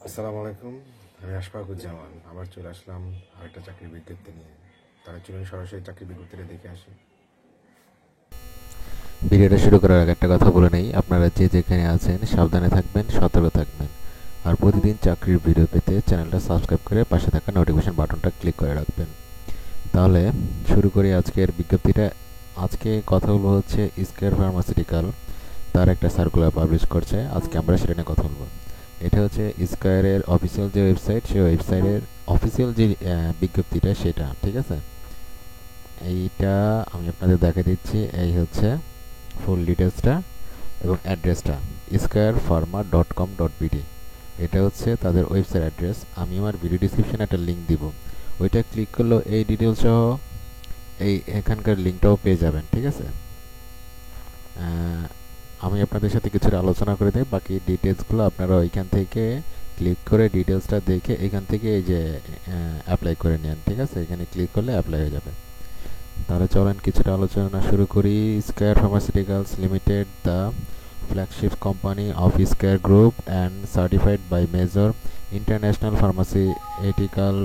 আসসালামু আলাইকুম। আমি আশফাকুজ্জামান আবার চলে আসলাম আরেকটা চাকরির বিজ্ঞপ্তি নিয়ে। তারা চলুন সরাসরি চাকরির বিজ্ঞপ্তিটা দেখে আসি। ভিডিওটা শুরু করার আগে একটা কথা বলে নেই, আপনারা যে যেখানে আছেন সাবধানে থাকবেন, সতর্ক থাকবেন। আর প্রতিদিন চাকরির ভিডিও পেতে চ্যানেলটা সাবস্ক্রাইব করে পাশে থাকা নোটিফিকেশন বাটনটা ক্লিক করে রাখবেন। তাহলে শুরু করি আজকের বিজ্ঞপ্তিটা। আজকে কথা বলবো হচ্ছে স্কয়ার ফার্মাসিউটিক্যাল, তার একটা সার্কুলার পাবলিশ করছে। আজকে আমরা সেটা নিয়ে কথা বলবো। এটা হচ্ছে স্কয়ারের অফিসিয়াল যে ওয়েবসাইট, সেই ওয়েবসাইটের অফিসিয়াল যে বিজ্ঞপ্তিটা সেটা, ঠিক আছে? এইটা আমি আপনাদের দেখা দিচ্ছি। এই হচ্ছে ফুল ডিটেলসটা এবং অ্যাড্রেসটা squarefarma.com.bd। এটা হচ্ছে তাদের ওয়েবসাইট অ্যাড্রেস। আমি আমার ভিডিও ডিসক্রিপশনে একটা লিঙ্ক দিব, ওইটা ক্লিক করলেও এই ডিটেলস সহ এখানকার লিঙ্কটাও পেয়ে যাবেন, ঠিক আছে? আমি আপনাদের সাথে কিছুটা আলোচনা করে দিই, বাকি ডিটেলসগুলো আপনারা ওইখান থেকে ক্লিক করে ডিটেলসটা দেখে এখান থেকে এই যে অ্যাপ্লাই করে নেন, ঠিক আছে? এখানে ক্লিক করলে অ্যাপ্লাই হয়ে যাবে। তাহলে চলেন কিছুটা আলোচনা শুরু করি। Square pharmaceuticals limited, the flagship company of Scare Group and certified by major international pharmaceutical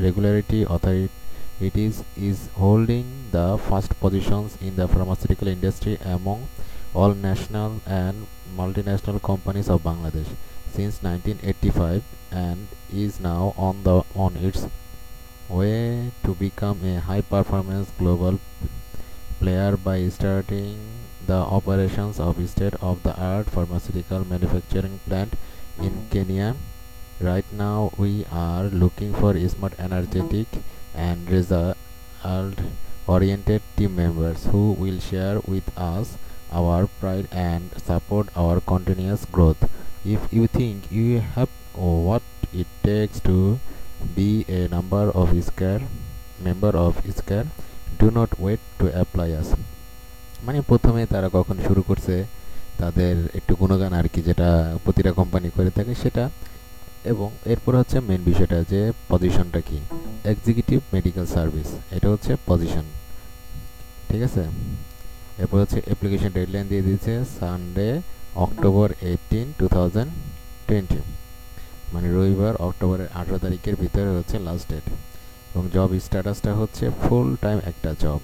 regulatory authorities, is holding the first positions in the pharmaceutical industry among all national and multinational companies of Bangladesh since 1985, and is now on its way to become a high performance global player by starting the operations of state-of-the-art pharmaceutical manufacturing plant in Kenya. Right now, we are looking for smart, energetic, and result-oriented team members who will share with us our pride and support our continuous growth. If you think you have what it takes to be a member of SCARE, do not wait to apply us. মানে প্রথমে তারা কখন শুরু করছে তাদের একটু গুণগান আর কি, যেটা প্রতিটা কোম্পানি করে থাকে সেটা। এবং এরপর হচ্ছে মেন বিষয়টা যে পজিশনটা কি, এক্সিকিউটিভ মেডিকেল সার্ভিস, এটা হচ্ছে পজিশন, ঠিক আছে? এরপর হচ্ছে অ্যাপ্লিকেশন ডেডলাইন দিয়ে দিয়েছে সানডে October 18, 2020, মানে রবিবার অক্টোবরের 18 তারিখের ভিতরে হচ্ছে লাস্ট ডেট। এবং জব স্ট্যাটাসটা হচ্ছে ফুল টাইম একটা জব।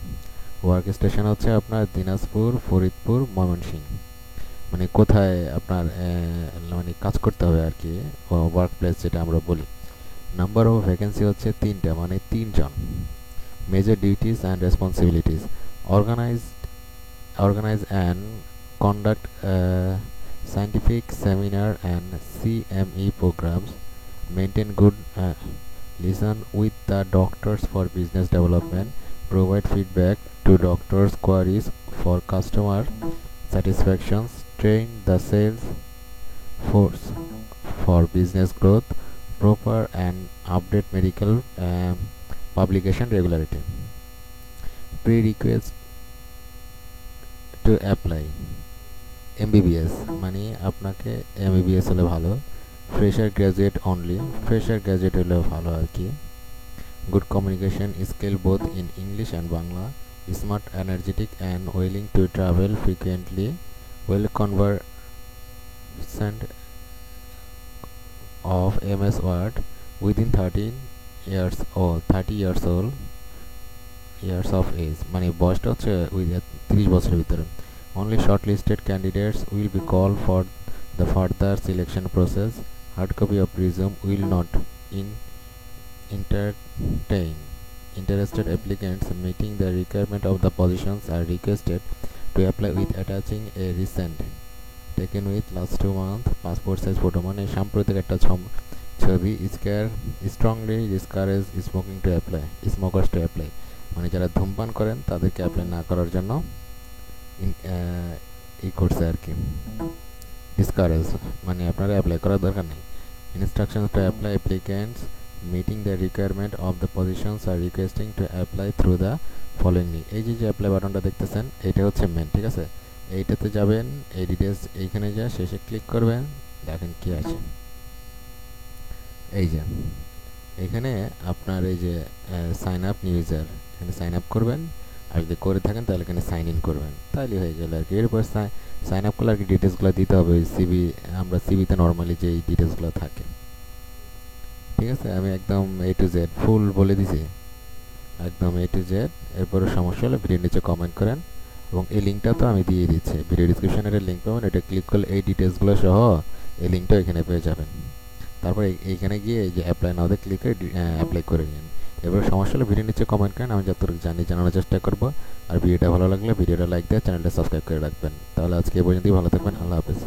ওয়ার্ক স্টেশন হচ্ছে আপনার দিনাজপুর, ফরিদপুর, ময়মনসিংহ, মানে কোথায় আপনার মানে কাজ করতে হবে আর কি, ওয়ার্ক প্লেস যেটা আমরা বলি। নাম্বার অফ ভ্যাকেন্সি হচ্ছে 3টা, মানে 3 জন। Major duties and responsibilities: organize organize and conduct scientific seminar and CME programs, maintain good listen with the doctors for business development, provide feedback to doctors' queries for customer satisfactions, train the sales force for business growth, proper and update medical publication regularity. Prerequisites to apply: MBBS, মানে আপনাকে MBBS হলে ভালো। Fresher graduate only, fresher graduate হলেও ভালো আর কি। Good communication skill both in English and Bangla, smart, energetic and willing to travel frequently, well conversant of MS Word, within 30 years of age, মানে বয়সটা হচ্ছে 30 বছরের ভিতরে। Only shortlisted candidates will be called for the further selection process. Hard copy of resume will not entertain. Interested applicants meeting the requirement of the positions are requested to apply with attaching a recent taken with last 2 months passport size photo, মানে সাম্প্রতিক একটা ছবি। strongly discourage smokers to apply, মানে যারা ধূমপান করেন তাদেরকে apply না করার জন্য করছে আর কি, ডিসকারেজ, মানে আপনারা অ্যাপ্লাই করার দরকার নেই। Instructions to apply: applicants meeting the requirement of the positions R requesting to apply through the following link. এই যে অ্যাপ্লাই বাটনটা দেখতেছেন, এইটা হচ্ছে মেন, ঠিক আছে? এইটাতে যাবেন, এই ডিটেলস এইখানে যা শেষে ক্লিক করবেন, দেখেন কি আছে। এই যে এখানে আপনার এই যে সাইন আপ নিউ ইউজার, এখানে সাইন আপ করবেন। আর যদি করে থাকেন তাহলে এখানে সাইন ইন করবেন, তাহলে হয়ে গেল আর কি। এরপর সাইন আপ করলে আর কি ডিটেলসগুলো দিতে হবে, সিবি, আমরা সিবিতে নর্মালি যে ডিটেলসগুলো থাকে। ঠিক আছে, আমি একদম A to Z ফুল বলে দিছি, একদম A to Z। এরপরে সমস্যা হলে ভিডিওর নিচে কমেন্ট করেন, এবং এই লিঙ্কটা তো আমি দিয়ে দিচ্ছি, ভিডিও ডিসক্রিপশনের লিঙ্ক পাবেন, এটা ক্লিক করলে এই ডিটেলসগুলো সহ এই লিঙ্কটা এখানে পেয়ে যাবেন। তারপর এইখানে গিয়ে এই যে অ্যাপ্লাই নাওতে ক্লিক করে অ্যাপ্লাই করে নিন। এবার সমস্যা হলে ভিডিও নিচে কমেন্ট করেন, আমি যতটুকু জানি জানানোর চেষ্টা করব। আর ভিডিওটা ভালো লাগলে ভিডিওটা লাইক দিয়ে চ্যানেলটা সাবস্ক্রাইব করে রাখবেন। তাহলে আজকে এই পর্যন্তই, ভালো থাকবেন, আল্লাহ হাফেজ।